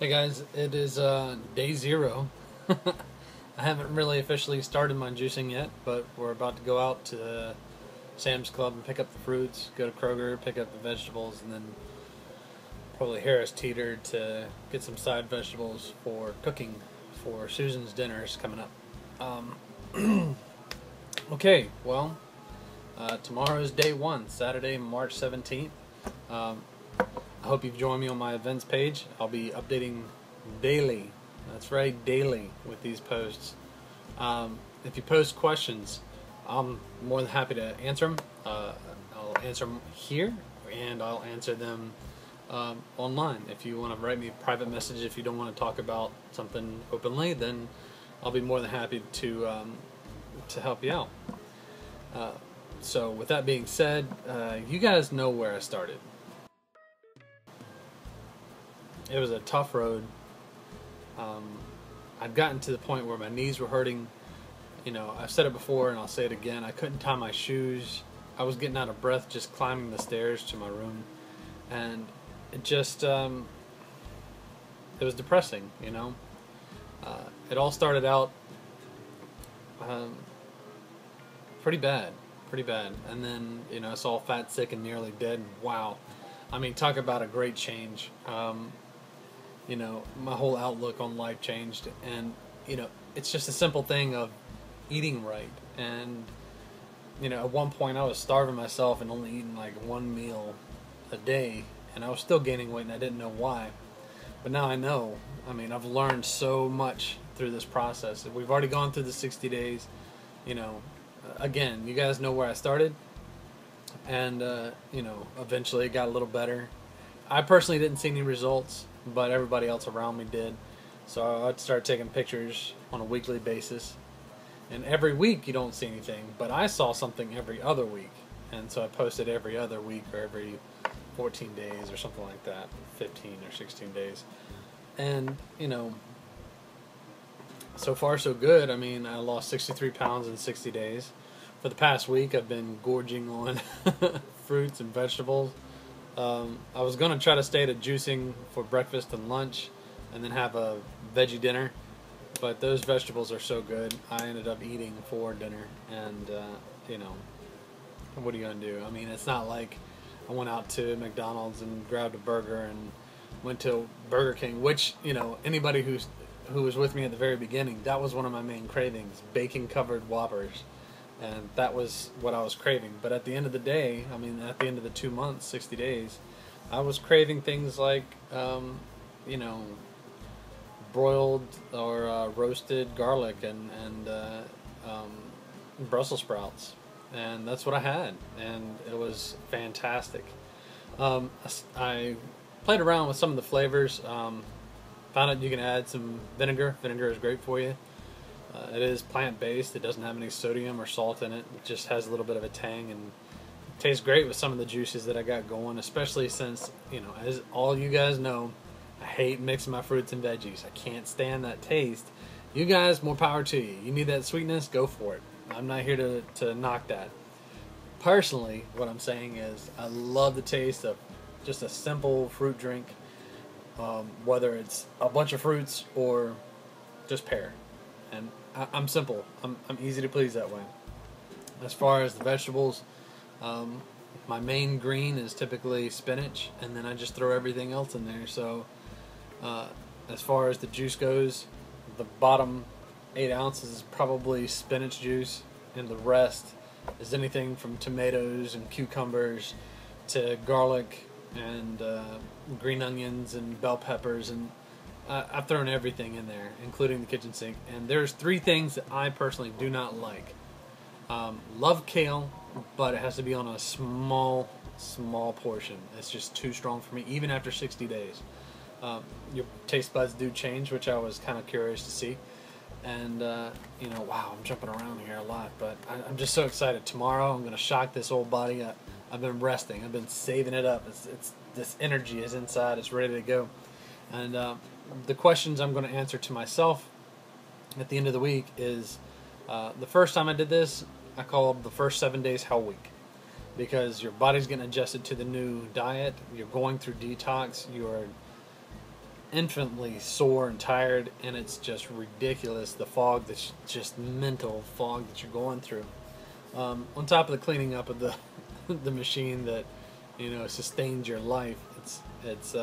Hey guys, it is day 0. I haven't really officially started my juicing yet, but we're about to go out to Sam's Club and pick up the fruits, go to Kroger, pick up the vegetables, and then probably Harris Teeter to get some side vegetables for cooking for Susan's dinners coming up. Okay, well, tomorrow is day 1, Saturday, March 17th. I hope you've joined me on my events page. I'll be updating daily. That's right, daily with these posts. If you post questions, I'm more than happy to answer them. I'll answer them here, and I'll answer them online. If you want to write me a private message, if you don't want to talk about something openly, then I'll be more than happy to help you out. So with that being said, you guys know where I started. It was a tough road. I'd gotten to the point where my knees were hurting. You know, I've said it before and I'll say it again. I couldn't tie my shoes. I was getting out of breath just climbing the stairs to my room. And it just, it was depressing, you know. It all started out pretty bad. And then, you know, I saw fat, sick, and nearly dead. Wow. I mean, talk about a great change. You know, my whole outlook on life changed, and you know, it's just a simple thing of eating right. And you know, at one point I was starving myself and only eating like one meal a day, and I was still gaining weight and I didn't know why. But now I know. I mean, I've learned so much through this process. We've already gone through the 60 days. You know, again, you guys know where I started, and you know, eventually it got a little better. I personally didn't see any results, but everybody else around me did. So I'd start taking pictures on a weekly basis. And every week you don't see anything, but I saw something every other week. And so I posted every other week or every 14 days or something like that, 15 or 16 days. And, you know, so far so good. I mean, I lost 63 pounds in 60 days. For the past week, I've been gorging on fruits and vegetables. I was going to try to stay to juicing for breakfast and lunch and then have a veggie dinner, but those vegetables are so good, I ended up eating for dinner. And you know, what are you going to do? I mean, it's not like I went out to McDonald's and grabbed a burger and went to Burger King, which, you know, anybody who was with me at the very beginning, that was one of my main cravings, bacon covered Whoppers. And that was what I was craving. But at the end of the day, I mean, at the end of the 2 months, 60 days, I was craving things like, you know, broiled or roasted garlic and Brussels sprouts. And that's what I had. And it was fantastic. I played around with some of the flavors. Found out you can add some vinegar. Vinegar is great for you. It is plant-based. It doesn't have any sodium or salt in it. It just has a little bit of a tang, and it tastes great with some of the juices that I got going, especially since, you know, as all you guys know, I hate mixing my fruits and veggies. I can't stand that taste. You guys, more power to you. You need that sweetness, go for it. I'm not here to knock that. Personally, what I'm saying is I love the taste of just a simple fruit drink, whether it's a bunch of fruits or just pear. And I'm simple. I'm easy to please that way. As far as the vegetables, my main green is typically spinach, and then I just throw everything else in there. So as far as the juice goes, the bottom 8 ounces is probably spinach juice, and the rest is anything from tomatoes and cucumbers to garlic and green onions and bell peppers, and I've thrown everything in there, including the kitchen sink. And there's 3 things that I personally do not like. Love kale, but it has to be on a small portion. It's just too strong for me, even after 60 days. Your taste buds do change, which I was kind of curious to see. And, you know, wow, I'm jumping around here a lot, but I'm just so excited. Tomorrow I'm going to shock this old body. I've been resting. I've been saving it up. It's this energy is inside. It's ready to go. And the questions I'm going to answer to myself at the end of the week is, the first time I did this, I called the first 7 days Hell Week. because your body's getting adjusted to the new diet. You're going through detox. You're infinitely sore and tired, and it's just ridiculous, the fog, that's just mental fog that you're going through. On top of the cleaning up of the the machine that, you know, sustains your life, it's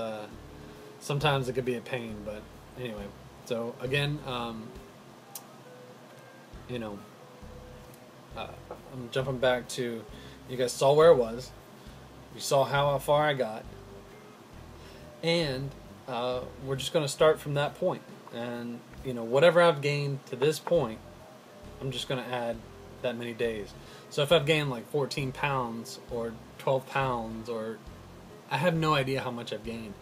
sometimes it could be a pain. But anyway, so again, you know, I'm jumping back to, you guys saw where I was, you saw how far I got, and we're just going to start from that point. And you know, whatever I've gained to this point, I'm just going to add that many days. So if I've gained like 14 pounds or 12 pounds, or I have no idea how much I've gained.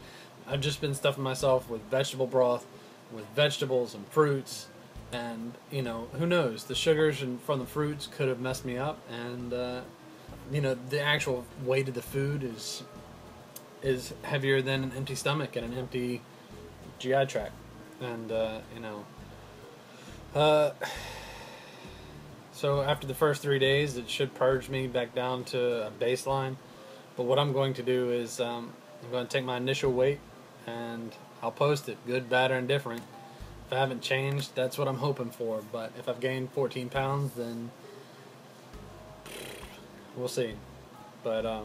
I've just been stuffing myself with vegetable broth, with vegetables and fruits, and you know, who knows, the sugars from the fruits could have messed me up, and you know, the actual weight of the food is heavier than an empty stomach and an empty GI tract. And you know, so after the first 3 days, it should purge me back down to a baseline. But what I'm going to do is I'm going to take my initial weight and I'll post it, good, bad, or indifferent. If I haven't changed, that's what I'm hoping for. But if I've gained 14 pounds, then we'll see. But I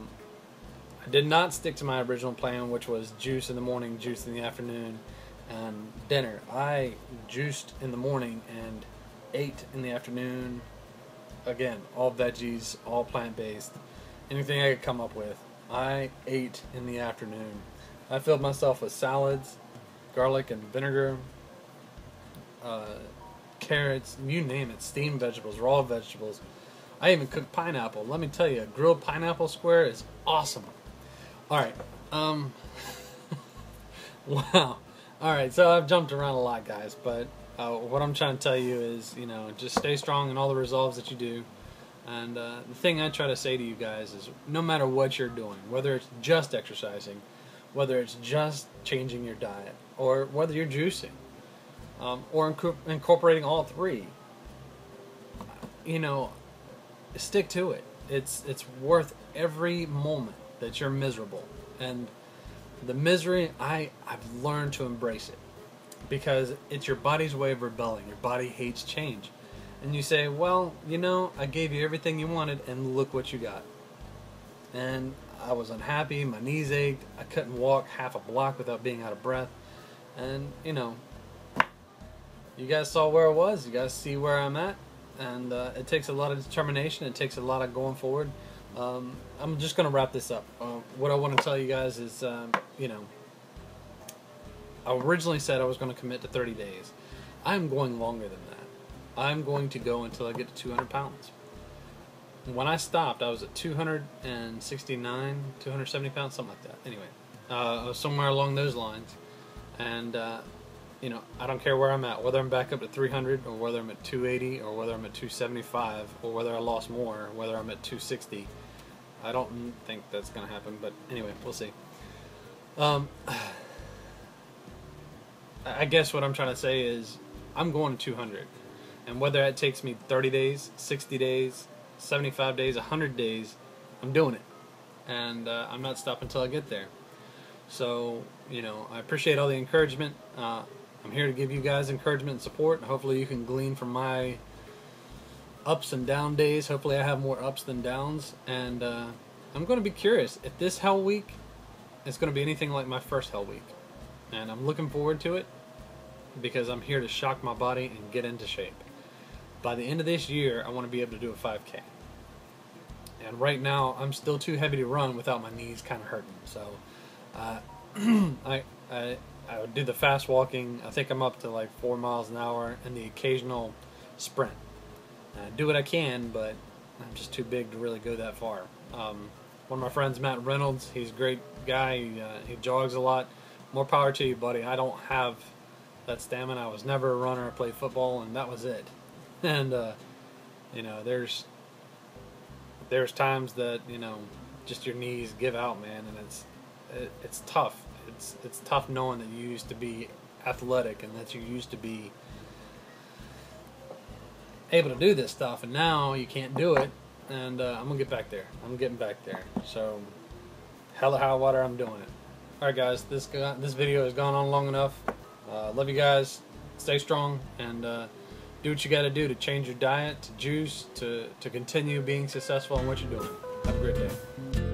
did not stick to my original plan, which was juice in the morning, juice in the afternoon, and dinner. I juiced in the morning and ate in the afternoon. Again, all veggies, all plant-based, anything I could come up with. I ate in the afternoon. I filled myself with salads, garlic and vinegar, carrots, you name it, steamed vegetables, raw vegetables. I even cooked pineapple. Let me tell you, a grilled pineapple square is awesome. Alright, wow. Alright, so I've jumped around a lot, guys, but what I'm trying to tell you is, you know, just stay strong in all the resolves that you do. And the thing I try to say to you guys is, no matter what you're doing, whether it's just exercising, whether it's just changing your diet, or whether you're juicing, or incorporating all three, you know, stick to it. It's worth every moment that you're miserable. And the misery, I've learned to embrace it, because it's your body's way of rebelling. Your body hates change. And you say, well, you know, I gave you everything you wanted, and look what you got. And I was unhappy, my knees ached, I couldn't walk half a block without being out of breath. And, you know, you guys saw where I was, you guys see where I'm at. And it takes a lot of determination, it takes a lot of going forward. I'm just going to wrap this up. What I want to tell you guys is, you know, I originally said I was going to commit to 30 days. I'm going longer than that. I'm going to go until I get to 200 pounds. When I stopped, I was at 269, 270 pounds, something like that. Anyway, I was somewhere along those lines. And, you know, I don't care where I'm at, whether I'm back up to 300, or whether I'm at 280, or whether I'm at 275, or whether I lost more, or whether I'm at 260. I don't think that's going to happen, but anyway, we'll see. I guess what I'm trying to say is, I'm going to 200. And whether that takes me 30 days, 60 days, 75 days, 100 days, I'm doing it. And I'm not stopping until I get there. So, you know, I appreciate all the encouragement. I'm here to give you guys encouragement and support. Hopefully you can glean from my ups and down days. Hopefully I have more ups than downs. And I'm going to be curious if this Hell Week is going to be anything like my first Hell Week. And I'm looking forward to it, because I'm here to shock my body and get into shape. By the end of this year, I want to be able to do a 5K. And right now, I'm still too heavy to run without my knees kind of hurting. So, I would do the fast walking. I think I'm up to like 4 miles an hour, and the occasional sprint. I do what I can, but I'm just too big to really go that far. One of my friends, Matt Reynolds, he's a great guy. He jogs a lot. More power to you, buddy. I don't have that stamina. I was never a runner. I played football, and that was it. And you know, there's times that, you know, just your knees give out, man, and it's tough. It's tough knowing that you used to be athletic and that you used to be able to do this stuff, and now you can't do it. and I'm gonna get back there. I'm getting back there. So, hell or high water, I'm doing it. All right, guys, this video has gone on long enough. Love you guys. Stay strong and do what you got to do to change your diet, to juice, to continue being successful in what you're doing. Have a great day.